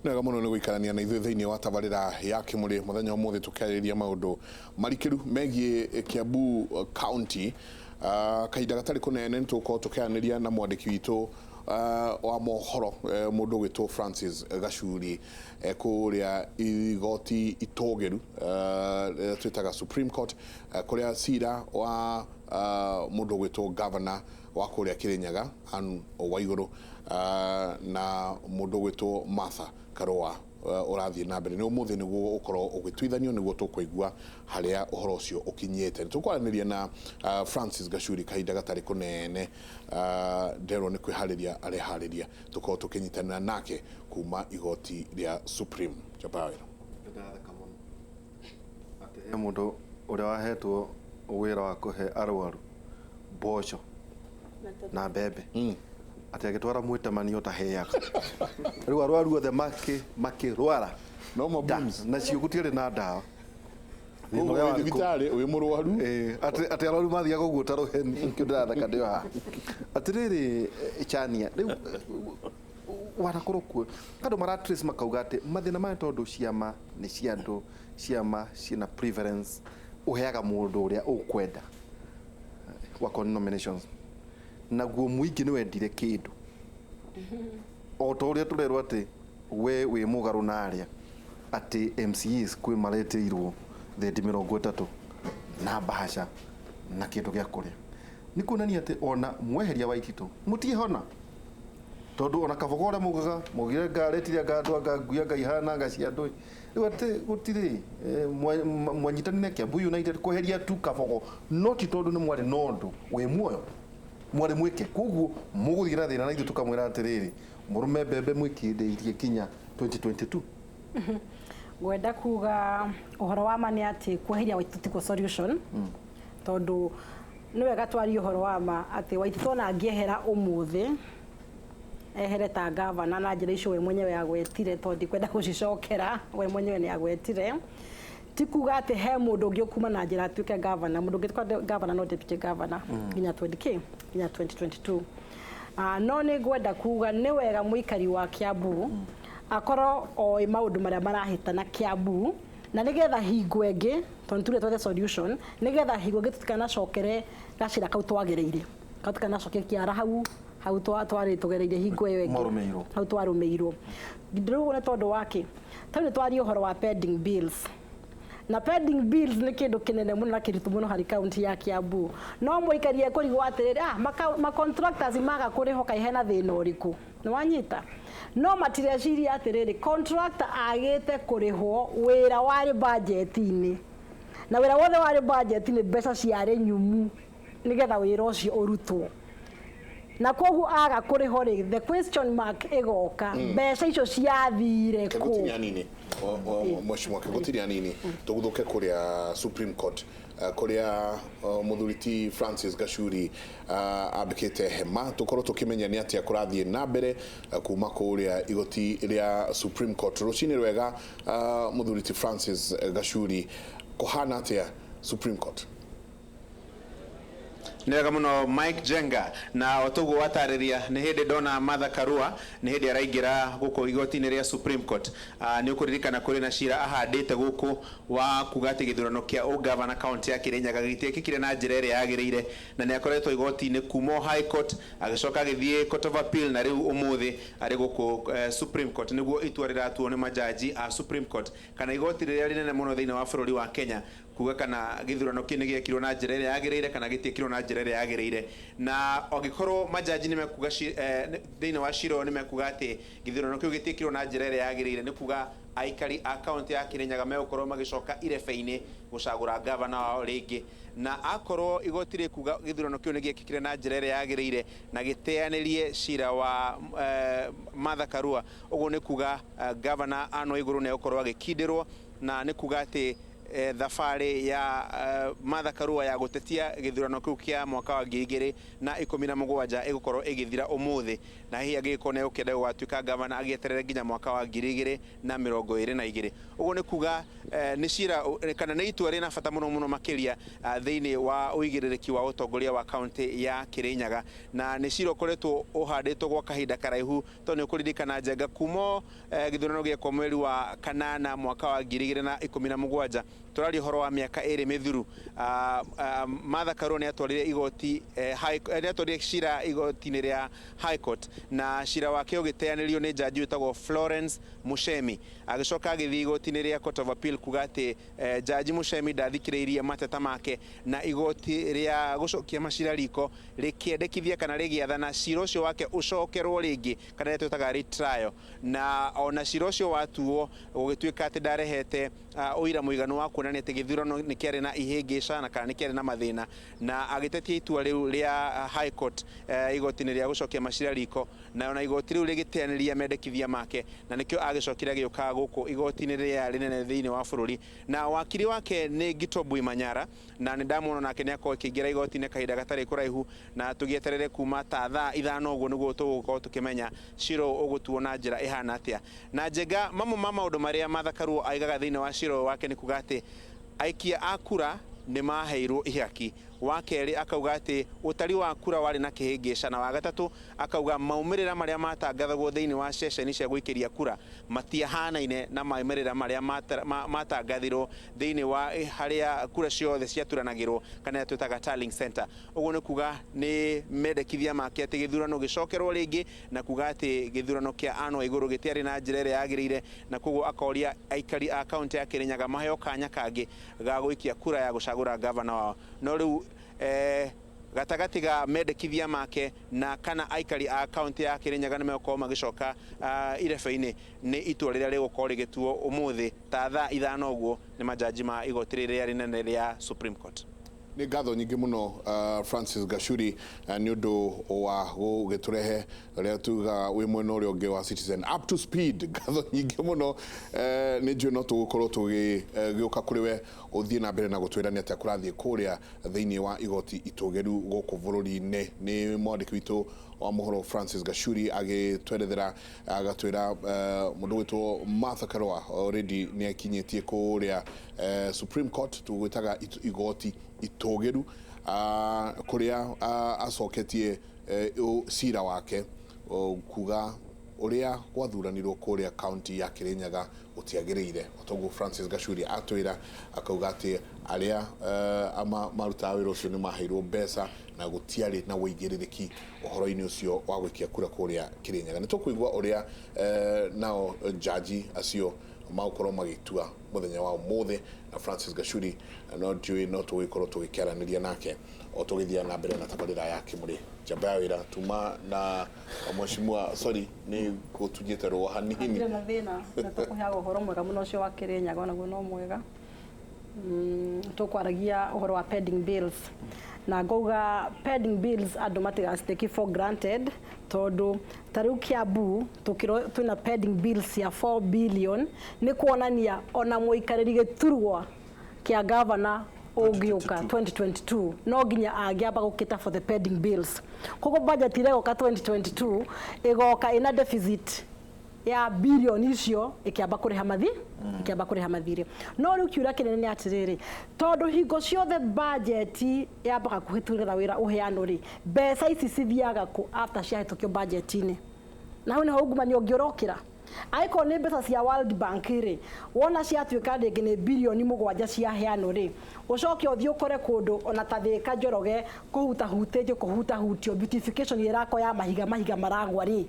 Nega muno ni guikarania na ithuĩ thĩinĩ wa tabarĩra ya Kimũrĩ mũthenya ũmũthĩ tukĩarĩrĩria maũndũ marikĩru megiĩ Kiambu County. Kahinda gatarĩ kũnene nĩtũgũkorwo tũkĩaranĩria na mwandĩki witũ wa mohoro mũndũ gwĩtwo Francis Gachuri kũrĩa igoti itũgĩru twĩtaga Supreme Court kũrĩa cira wa mũndũ gwĩtwo governor wa kũrĩa Kĩrĩnyaga Anne Waigũrũ na mũndũ gwĩtwo Martha Karũa ũrathiĩ na mbere. Nĩ ũmũthĩ nĩguo ũkorwo ũgĩtuithanio nĩguo tũkũigua harĩa ũhoro ũcio ũkinyĩte. Nĩtũkwaranĩria na Francis Gachuri kahinda gatarĩ kũnene. Nderwo nĩ kwĩharĩria areharĩria tũkorwo tũkĩnyitanĩra nake kuma igoti rĩa Supreme. Chapawĩra atĩ mũndũ ũrĩa wahetwo wĩra wa kũhe arwaru mboco na mbembe ati agitwara mwĩtemanio ta heaga rĩu arwaru othe makĩrwara no mabums na cio gũtirĩ na ndawa ũyũ thibitarĩ ũyũ mũrwaru ati arwaru mathiaga ũguo ta rũheni kĩndathaka ndĩo haha atĩrĩrĩ Chania rĩu wanakorwo kuo kando maratrace makauga atĩ mathĩna maya tondũ ciama nĩ cia andũ ciama ciĩna preference uheaga mũndũ ũrĩa ũkwenda wa nominations naguo mũingĩ nĩ wendire kĩndũ o ta ũrĩa tũrerwo atĩ we wĩ mũgarũ na arĩa atĩ MCAs kwĩ maretĩirwo thendi 30 na bahasha na kĩndũ gĩa kũrĩa nĩ kuonania atĩ ona mweheria Waititũ mũtiehona tondũ ona kabogo ũrĩa mugaga mugire ngaretiria ngandũ ngaguia ngaihana ngaciandũ rĩu atĩ gũtirĩ mwanyitanĩre Kiambu United kweheria tu kabogo no ti tondũ nĩ mwarĩ nondũ wĩ muoyo mwari mwike koguo muguthira thina na ithu tukamwira atiriri murume mbembe mwikindeirie kinya 2022 gwenda kuga uhoro wa mani ati kweheria Waititũ solution tondu ni wega twari uhoro wa ma ati Waititũ na angiehera umuthi ehere ta gavana na njira icio we mwenyewe agwetire tondu kwenda gucicokera we mwenyewe ni agwetire tikuga ati he mundu ungi kuma na njira atuike governor mundu ungi governor no deputy governor nginya 20k nginya 2022 no ni gwenda kuga ni wega muikari wa Kiambu akoro oi maundu maria marahitana Kiambu na nigetha hingo enge tondu tule twethe solution nigetha hingo enge tutikana cokere gacira kau twagereire katukana coke kiara hau twari tugereire hingo iyo enge hau twarumeirwo ndirugo ne tondu wake tondu twari uhoro wa pending bills na pending bills ni kindu kinene muno na kiritu muno hari county ya Kiambu no muikarie kurigwo atiriri ma contractors maga kurihoka ihena thina uriku ni wanyita no matireciria atiriri contractor agite kurihwo wira wari budget-ini na wira wothe wari budget-ini mbeca ciare nyumu nigetha wira ucio urutwo na kogu aga kuriho ri the question mark igoka mbeca icio ciathire ku mheshimiwa Kegutiria nini tuguthuke kuria Supreme Court kuria muthuriti Francis Gachuri abikite hema tukorwo tukimenya ni atia kurathie na mbere kuma kuria igoti ria Supreme Court rucini rwega muthuriti Francis Gachuri kuhana atia Supreme Court nega muno Mike Jenga na otugo watariria ni hindi dona Martha Karũa ni hindi araingira guko igoti-ini ria Supreme Court ni ukuririkana kuri na cira ahandite guku wa kugati githurano kia governor county ya Kĩrĩnyaga gĩtiekĩkire na njĩra ĩrĩa yagĩrĩire na ni akoretwo igoti-ini kumo High Court agicoka githie Court of Appeal na riu umuthi ari guku Supreme Court niguo itua riratuo ni majaji a Supreme Court kana igoti rĩrĩa rinene muno thĩinĩ wa bũrũri wa Kenya kuga kana githurano kĩu nĩ gĩekirwo na njĩra ĩrĩa yagĩrĩire kana gĩtiekirwo na njĩra ĩrĩa yagĩrĩire na ongikorwo majaji nĩ mekuga thĩinĩ wa ciro nĩ mekuga atĩ githurano kĩu gĩtiekirwo na njĩra ĩrĩa yagĩrĩire nĩ kuga aikari a county ya Kĩrĩnyaga megũkorwo magicoka irebe-inĩ gucagũra governor wao rĩngĩ na akorwo igoti rĩkuga githurano kĩu nĩ gĩekĩkire na njĩra ĩrĩa yagĩrĩire na gĩteanĩrie cira wa Martha Karũa ũguo nĩ kuga governor Anne Waigũrũ nĩ egũkorwo agĩkindĩrwo na nĩ kuga atĩ thabarĩ ya Martha Karua ya gũtetia gĩthurano kĩu kĩa mwaka wa 2017 ĩgũkorwo ĩgĩthira ũmũthĩ, na hihi angĩkorwo nĩ ũkĩenda gũgatuĩka gavana agĩeterere nginya mwaka wa 2022. Ũguo nĩ kuga nĩ cira kana nĩ itua rĩna bata mũno makĩria thĩinĩ wa ũigĩrĩrĩki wa ũtongoria wa kaunti ya Kirinyaga, na nĩ cira ũkoretwo ũhandĩtwo gwa kahinda karaihu, tondũ nĩ ũkũririkana Njenga kuma gĩthurano gĩekwo mweri wa kanana mwaka wa 2017 tũraria ũhoro wa mĩaka ĩrĩ mĩthuru. Martha Karua nĩ atwarire igoti cira igoti-inĩ rĩa High Court, na cira wake ũgĩteanĩrio nĩ jaji wĩtagwo Florence Muchemi, agĩcoka agĩthiĩ igoti-inĩ rĩa Court of Appeal kuga atĩ jaji Muchemi ndathikĩrĩirie mateta make, na igoti rĩa gũcokia macira riko rĩkĩendekithia kana rĩgĩathana cira ũcio wake ũcokerwo rĩngĩ kana twĩtaga retrial, na ona cira ũcio watuo gũgĩtuĩka atĩ ndarehete ũira mũiganu wa kuonania atĩ gĩthurano nĩ kĩarĩ na ihĩngĩca na kana nĩ kĩarĩ na mathĩna, na agĩtetia itua rĩu rĩa High Court igoti-inĩ rĩa gũcokia macira riko, na ona igoti rĩu rĩgĩteanĩria mendekithia make, na nĩkĩo agĩcokire agĩũka gũkũ igoti-inĩ rĩa rĩnene thĩinĩ wa bũrũri. Na wakiri wake nĩ Gito Manyara, na nĩ ndamwona nake nĩ akorwo akĩingĩra igoti-inĩ kahinda gatarĩ kũraihu, na tũgĩeterere kuma ta thaa 5 ũguo nĩguo tũgũkorwo tũkĩmenya cira ũgũtuo na njĩra ĩhana atĩa. Na Njenga, mamwe ma maũndũ marĩa Martha Karua aigaga thĩinĩ wa cira wake nĩ kuga atĩ aikia a kura nĩ maheirwo ihaki. Wa kerĩ akauga atĩ ũtari wa kura warĩ na kĩhĩngĩca, na wa gatatũ akauga maumĩrĩra marĩa matangathagwo thĩinĩ wa ceceni cia gũikĩria kura matiahanaine na maumĩrĩra marĩa matangathirwo thĩinĩ wa harĩa kura ciothe ciaturanagĩrwo kana twĩtaga tallying center. Ũguo nĩ kuga nĩ mendekithia make atĩ gĩthurano gĩcokerwo rĩngĩ, na kuga atĩ gĩthurano kĩa Anne Waigũrũ gĩtiarĩ na njĩra ĩrĩa yagĩrĩire, na koguo akoria aikari a kaunti ya Kirinyaga maheo kanya kangĩ ga gũikia kura ya gũcagũra gavana wao. No rĩu gatagati ga mendekithia make na kana aikari a kaunti ya Kirinyaga nĩ megũkorwo magĩcoka irebe-inĩ nĩ itua rĩrĩa rĩgũkorwo rĩgĩtuo ũmũthĩ ta thaa 5 ũguo nĩ majaji ma igoti rĩrĩa rĩnene rĩa Supreme Court. Nĩ ngatho nyingĩ mũno Francis Gachuri nĩ ũndũ wa gũgĩtũrehe rĩrĩa tuga wĩ mwena ũrĩa ũngĩ wa Citizen up to speed. Ngatho nyingĩ mũno nĩ njũĩ no tũgũkorwo tũgĩũka kũrĩ we ũthiĩ na mbere na gũtwĩrania atĩa kũrathiĩ kũrĩa thĩinĩ wa igoti itũgĩru gũkũ bũrũri-inĩ. Nĩ mwandĩki witũ wa mohoro Francis Gachuri agĩtwerethera agatwĩra mũndũ wĩtwo Martha Karua already nĩ akinyĩtie kũrĩa Supreme Court tũgwĩtaga igoti itũgĩru kũrĩa acoketie cira wake kuga ũrĩa gwathuranirwo kũrĩa kaunti ya Kirinyaga ũtiagĩrĩire. Otoguo Francis Gachuri atwĩra akauga atĩ arĩa marutaga wĩra ũcio nĩ maheirwo mbeca na gũtiarĩ na wũigĩrĩrĩki ũhoro-inĩ ũcio wa gũikia kura kũrĩa Kirinyaga. Nĩ tũkũigua ũrĩa nao jaji acio magũkorwo magĩtua mũthenya wa ũmũthĩ, na Francis Gachuri no njũĩ no tũgĩkorwo tũgĩkĩaranĩria nake o tũgĩthiĩ na mbere na tabarĩra ya Kĩmũrĩ. Njamba ya wĩra tuma na mheshimiwa sorry nĩ gũtunyĩte rũa hanini. Ndĩrĩ na thĩna na tũkũheaga ũhoro mwega mũno ũcio wa Kirinyaga, naguo no mwega. Tũkwaragia ũhoro wa pending bills, na ngauga pending bills andũ matigacitake for granted, tondũ ta rĩu Kiambu twĩna pending bills ya 4 billion nĩ kuonania ona mũikarĩri gĩturwa kĩa governor ũngĩũka 2022 no nginya angĩamba gũkĩta for the pending bills. Koguo budget ile ĩgoka 2022 ĩgoka ina deficit ya billion icio ikiamba kũrĩha mathirĩ. No rĩu kiura kĩnene nĩ atĩrĩrĩ, tondũ hingo ciothe budget yambaga kũhĩtũkĩra wĩra ũheano rĩ, mbeca ici cithiaga kũ after ciahĩtũkio budget-inĩ, na hau nĩho ungumania ũngĩorokĩra. Aiko nĩ mbeca cia World Bank rĩ, wona ciatuĩka rĩngĩ nĩ birioni 7 ciaheano rĩ, ũcoke ũthiĩ ũkore kũndũ ona ta Thĩka Njoroge kũhutahutio beautification ĩrakoya mahiga maragwa rĩ,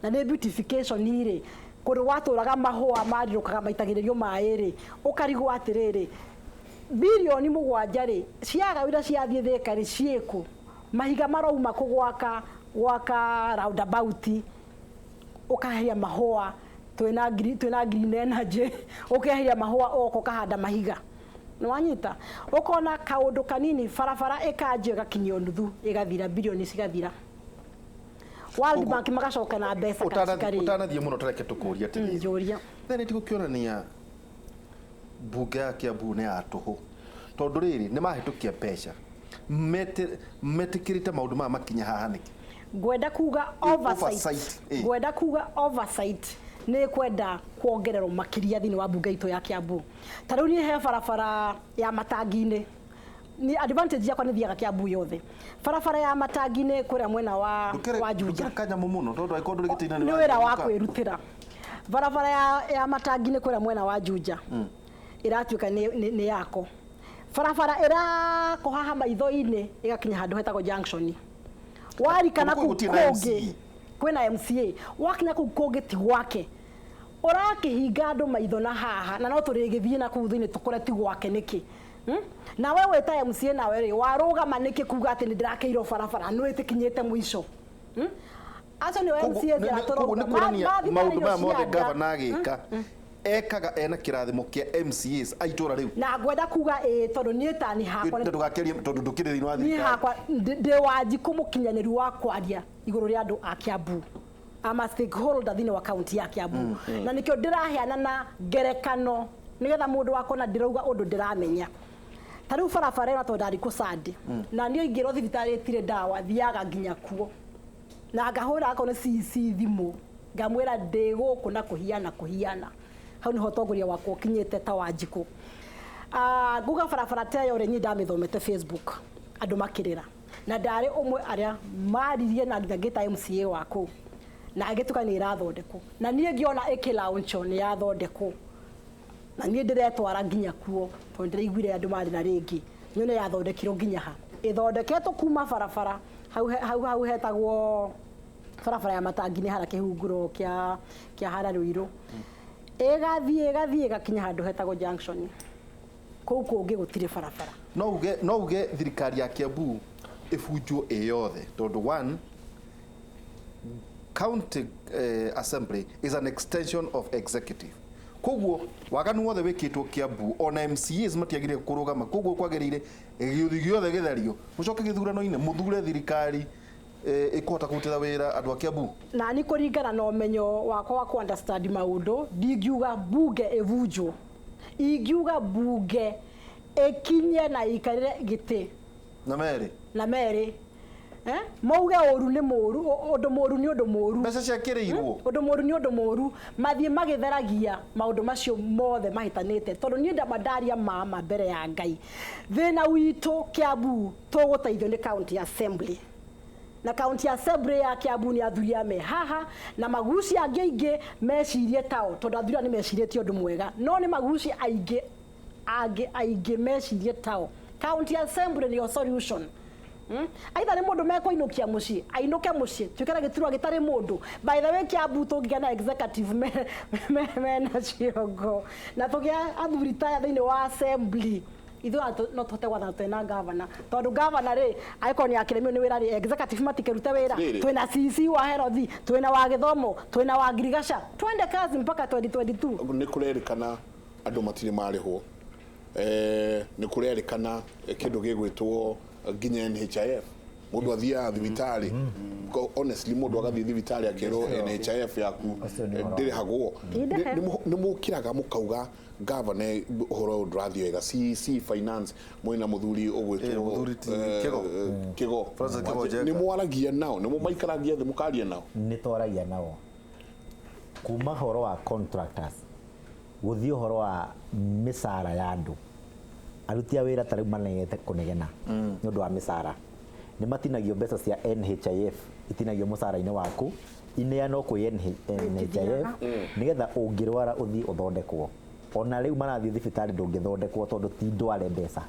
na nĩ beautification rĩ, kũrĩ watũraga mahũa marirũkaga maitagĩrĩrio maĩ rĩ, ũkarigwo atĩrĩrĩ birioni 7 rĩ ciagawira ciathiĩ Thĩka rĩ ciĩkũ? Mahiga marauma gwaka roundabout, ukaheria mahũa twĩna green energy, ukaheria mahũa oko kahanda mahiga. Nĩ wanyita ukona kaũndũ kanini barabara ĩkanjio gakinyio nuthu ĩgathira birioni cigathira. World Bank magacoka na mbeca utanathiĩ mũno tareke tũkũria atĩ njũria then nĩ tũkĩonania mbunge ya Kiambu nĩ ya tũhũ tondũ rĩrĩ nĩ mahĩtũkia mbeca metikĩrĩte maũndũ maya makinya haha nĩkĩ ngwenda kuga oversight ngwenda kuga oversight nĩ kwenda kuongererwo makiria thĩinĩ wa mbunge itũ ya Kiambu ta rĩu niĩ he barabara ya matangi-inĩ ni advantage yakwa nĩ thiaga Kiambu yothe barabara ya matangi-inĩ kũrĩa mwena wa Juja kanyamu mũno tondũ aikondũ rĩgĩtĩina nĩ wĩra wa kwĩrutĩra barabara ya matangi-inĩ kũrĩa mwena wa Juja iratuĩka nĩ yako barabara ĩrako haha maitho-inĩ ĩgakinya handũ hetagwo junction warikana kũngĩ kwĩna MCA wakinya kũu kũngĩ ti gwake ũrakĩhinga andũ maitho na haha na no tũrĩgĩthiĩ na kũu thĩinĩ tũkore ti gwake nĩkĩ na we wĩta MCA nawe rĩ warũgama nĩkĩ kuga atĩ nĩ ndĩrakĩirwo barabara nĩ wĩtĩkinyĩte mũico acio nĩ MCA nĩ kuonania maũndũ maya mothe gavana agĩka ekaga ena kĩrathimo kĩa MCAs a itũra rĩu na ngwenda kuga tondũ niĩ ta nĩ hakwa ndũgakĩrie tondũ ndũkĩrĩ thĩinĩ wa thirikari niĩ hakwa ndĩ wanjikũ mũkinyanĩru wa kwaria igũrũ rĩa andũ a Kiambu ama stakeholder thĩinĩ wa kaunti ya Kiambu na nĩkĩo ndĩraheana na ngerekano nĩgetha mũndũ wakwa na ndĩrauga ũndũ ndĩramenya ta rĩu barabara ĩno tondũ ndarĩ kũcandi na niĩ ingĩrwo thibitarĩ ĩtirĩ ndawa thiaga nginya kuo na ngahũra akorwo nĩ CC thimũ ngamwĩra ndĩ gũkũ na kũhiana hau nĩho ũtongoria wakwa ũkinyĩte ta Wanjikũ nguga barabara ta ĩyo rĩ niĩ ndamĩthomete Facebook andũ makĩrĩra na ndarĩ ũmwe arĩa maririe na nginya ngĩta MCA wakũ na agĩtuka nĩ ĩrathondekwo na niĩ ngĩona ĩkĩlauncho nĩ yathondekwo na niĩ ndĩretwara nginya kuo tondũ ndĩraiguire andũ marĩ na rĩngĩ nyone yathondekirwo nginya ha ĩthondeketwo kuma barabara hau hetagwo barabara ya matangi-inĩ hara kĩhunguro kĩa hara Ruiru ĩgathiĩ ĩgakinya handũ hetagwo junction kũu kũngĩ gũtirĩ barabara no uge thirikari ya Kiambu ĩbunjwo ĩyothe tondũ one county assembly is an extension of executive koguo waganu wothe wĩkĩtwo Kiambu ona MCAs matiagĩrĩire kũrũgama koguo kwagĩrĩire gĩũthi gĩothe gĩtherio mũcoke gĩthurano-inĩ mũthure thirikari ĩkũhota kũrutĩra wĩra andũ a Kiambu na nĩ kũringana na ũmenyo wakwa wa understand maũndũ ndingiuga mbunge ĩbunjwo ingiuga mbunge ĩkinye na ikarĩre gĩtĩ na merĩ mauge ũru nĩ mũru ũndũ mũru nĩ ũndũ mũru mbeca ciakĩrĩirwo ũndũ mũru nĩ ũndũ mũru mathiĩ magĩtheragia maũndũ macio mothe mahitanĩte tondũ niĩ ndamandaria mama mbere ya Ngai thĩna witũ Kiambu tũgũteithio nĩ county assembly na county assembly ya Kiambu nĩ athuria me haha na maguci angĩ aingĩ mecirie tao tondũ athuria nĩ mecirĩtie ũndũ mwega no nĩ maguci aingĩ mecirie tao county assembly nĩyo solution aitha nĩ mũndũ mekũinũkia mũciĩ ainũke mũciĩ twĩkĩra gĩturwa gĩtarĩ mũndũ by the way Kiambu tũngĩgĩa na executive mena ciongo na tũgĩa athuri taya thĩinĩ wa assembly ithuĩ no tũhote gwathana twĩna gavana tondũ gavana rĩ angĩkorwo nĩ akĩremio nĩ wĩra rĩ executive matikĩrute wĩra twĩna CC wa health twĩna wa gĩthomo twĩna wa ngirigaca twende kazi mpaka 2022 nĩ kũrerĩkana andũ matirĩ marĩhwo nĩ kũrerĩkana kĩndũ gĩgwĩtwo nginya NHIF mũndũ athiaga thibitarĩ honestly mũndũ agathiĩ thibitarĩ akerwo NHIF yaku ndĩrĩhagwo nĩ mũkĩraga mũkauga gavana ũhoro ndũrathiĩ wega CC finance mwĩna mũthuri ũgwĩtwo Kĩgo nĩ mwaragia nao nĩ mũmaikaragia thĩ mũkaria nao nĩ twaragia nao kuma ũhoro wa contractors gũthiĩ ũhoro wa mĩcara ya andũ aruti a wĩra tarĩu manegete kũnegena nĩ ũndũ wa mĩcara nĩ matinagio mbeca cia NHIF itinagio mũcara-inĩ waku ineanwo kwĩ NHIF nĩgetha ũngĩrwara ũthiĩ ũthondekwo ona rĩu marathiĩ thibitarĩ ndũngĩthondekwo tondũ ti ndware mbeca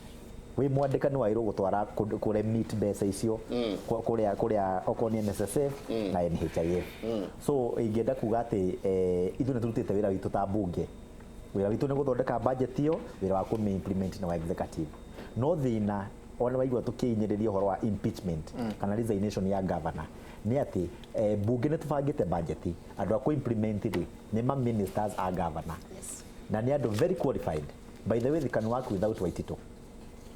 wĩ mwandĩka nĩ wairwo gũtwara kũremit mbeca icio kũrĩa okorwo nĩ NSSF na NHIF so ingĩenda kuga atĩ ithuĩ nĩ tũrutĩte wĩra witũ ta mbunge wĩra witũ nĩ gũthondeka budget ĩyo wĩra wa kũmĩ-implement na wa executive no thĩna ona waigua tũkĩinyĩrĩria ũhoro wa impeachment kana resignation ya governor nĩ atĩ mbunge nĩ tũbangĩte budget andũ a kũ-implement rĩ nĩ ma ministers a governor na nĩ andũ very qualified by the way they can work without Waititu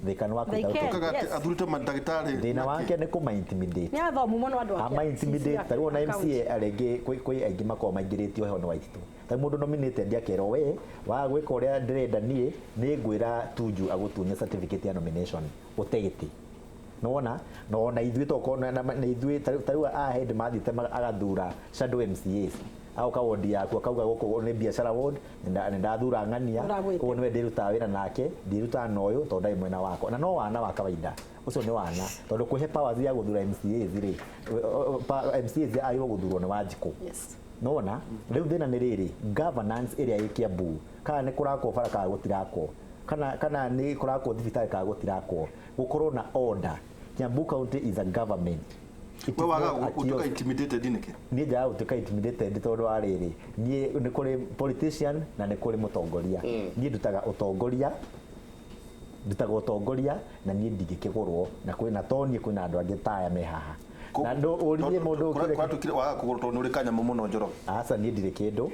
thika no They can. akwita Tukaga Yes. athurite mandagitari thina wake ni kuma intimidate Nĩ athomu mũno andũ ama intimidate tari ona MCA arenge kwĩ aingĩ makorwo maingĩrĩtio heho nĩ Waititu tari mũndũ nominated akerwo we wa gwĩka ũrĩa ndĩrenda niĩ nĩ ngwĩra Tuju agũtunye certificate ya nomination ũtegĩti nona na ithuĩ toko na ithuĩ tari ahead mathite agathura shadow MCAs au ka ward yaku akauga gũkũ nĩ biashara ward ndathura ng'ania koguo nĩwe ndĩrutaga wĩra nake ndiruta na ũyũ tondũ ndai mwena wako na no wana wa kawaida ucio nĩ wana tondũ kũhe powers ya gũthura MCAs rĩ MCAs ayo gũthurwo nĩ Wanjikũ Yes. nona rĩu thĩna nĩ rĩrĩ governance ĩrĩa ĩ Kiambu kana nĩ kũrakwo bara kana gũtirakwo kana nĩ kũrakwo thibitarĩ kana gũtirakwo gũkorwo na order. Kiambu County is a government. we waga gutuka intimidated niki Niĩ njaga gũtuĩka intimidated tondũ wa rĩrĩ niĩ nĩ kũrĩ politician na nĩ kũrĩ mũtongoria niĩ ndutaga ũtongoria na niĩ ndingĩkĩgũrwo na kwĩna toniĩ kwĩna andũ angĩ taya me haha na ũririe mũndũ kwatukire waga kugurutwo nĩ uri kanyamũ muno Njoroge aca niĩ ndirĩ kĩndũ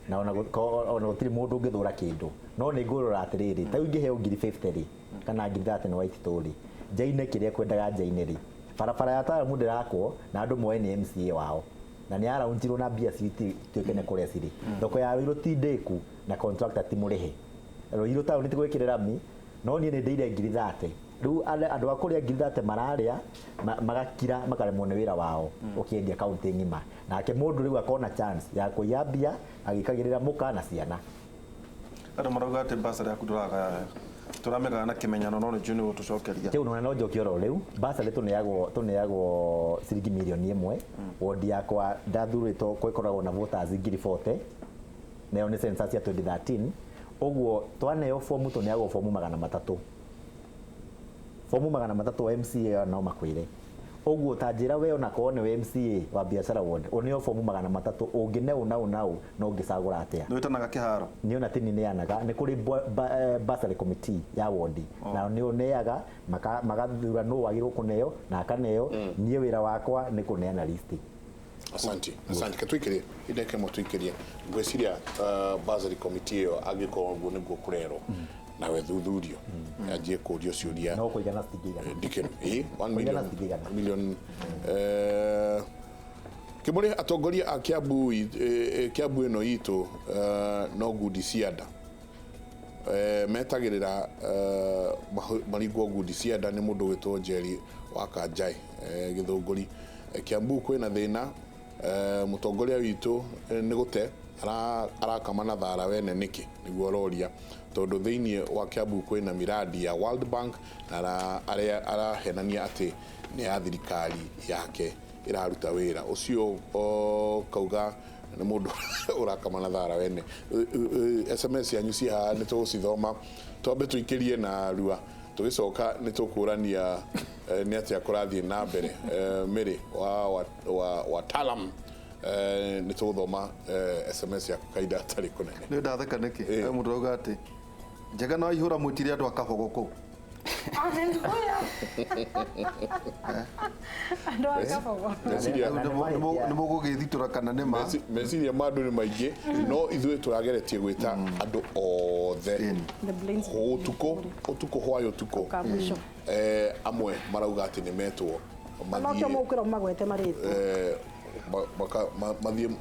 na ona gũtirĩ mũndũ ũngĩthũra kĩndũ no nĩ ngũrora atĩrĩrĩ ta ingĩheo ngiri 50 rĩ kana ngiri 30 nĩ Waititu rĩ njaine kĩrĩa kwendaga njaine rĩ barabara ya Taramu ndĩrakwo na andũ moe nĩ MCA wao na nĩ araunjirwo na mbia citi tuĩke nĩ kũrĩa cirĩ thoko ya Ruiru ti ndĩku na contractor ti mũrĩhe Ruiru taũni ti gwĩkĩrĩra mi no niĩ nĩ ndĩire ngiri 30 rĩu andũ a kũrĩa ngiri 30 mararĩa magakira makaremwo nĩ wĩra wao ũkĩendia kaunti ng'ima nake mũndũ rĩu akona chance ya kũiya mbia agĩkagĩrĩra mũka na ciana andũ marauga atĩ basari yaku ndũraga tũramekaga na kĩmenyano no nĩ nĩ gũtũcokeria kĩu no njokia oro rĩu basari tũneagwo ciringi mirioni 1 wodi yakwa ndathurĩtwo kwĩkoragwo na voters ngiri 40 nayo nĩ census ya 2013 ũguo twaneo fomu tũneagwo fomu 300 fomu 300 wa MCA no makwĩre ũguo ta njĩra we ona korwo nĩ MCA wa biashara ward ũneo fomu 300 ũngĩneo nau no ũngĩcagũra atĩa nĩ wĩtanaga kĩharo nĩ ona tini neanaga nĩ kũrĩ bursary committee ya ward na nĩ ũneaga magathura nũ wagĩrĩirwo kũneo na akaneo niĩ wĩra wakwa nĩ kũneana list. Asante katwikire ideke mutwikire ngweciria bursary committee yo agĩkorwo guo nĩguo kũrerwo na we thuthurio anjie kũrio ciũria no kũigana citigana ndikeno 1 million Kimuri atongoria a Kiambu ĩno itũ no ngudi cianda metagĩrĩra maringwo ngudi cianda nĩ mũndũ wĩtwo Njeri wa Kanjai Gĩthũngũri Kiambu kwĩna thĩna mũtongoria witũ nĩ gũte arakama na thara wene nĩkĩ nĩguo roria tondũ thĩinĩ wa Kiambu kwĩna miradi ya World Bank na arahenania atĩ nĩ ya thirikari yake iraruta wĩra ũcio kauga nĩ mũndũ ũrakama na thara wene SMS yanyu ciha nĩ tũgũcithoma twambe tũikĩrie na rua tũgĩcoka nĩ tũkũrania nĩ atĩa kũrathiĩ na mbere Mĩrĩ wa Talam nĩ tũgũthoma SMS yaku kaida atarĩ kũnene nĩ ndatheka nĩkĩ mũndũ auga atĩ Njega no ihũra mwĩtire andũ akabogo kũu andũ akabogo nĩ mũgũgĩthitũra kana nĩ ma meciria ma andũ nĩ maingĩ no ithuĩ tũrageretie gwĩta andũ othe ũtukũ hwayo ũtukũ amwe marauga atĩ nĩ metwo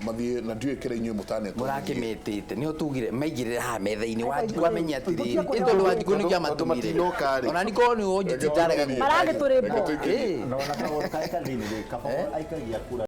mathiĩ na ndiũĩ kĩrĩa inyuĩ mũtanetwo mũrakĩmĩtĩte nĩho tugire maigĩrĩra haha metha-inĩ wamenya atĩrĩrĩ ĩtondũ Wanjikũ nĩ kĩamatũmire ona nĩkorwo nĩ ũnjĩtĩ ndarega maragĩtũrĩmbo no na kaũndũ karĩa kanini rĩ kabogo aikagia kura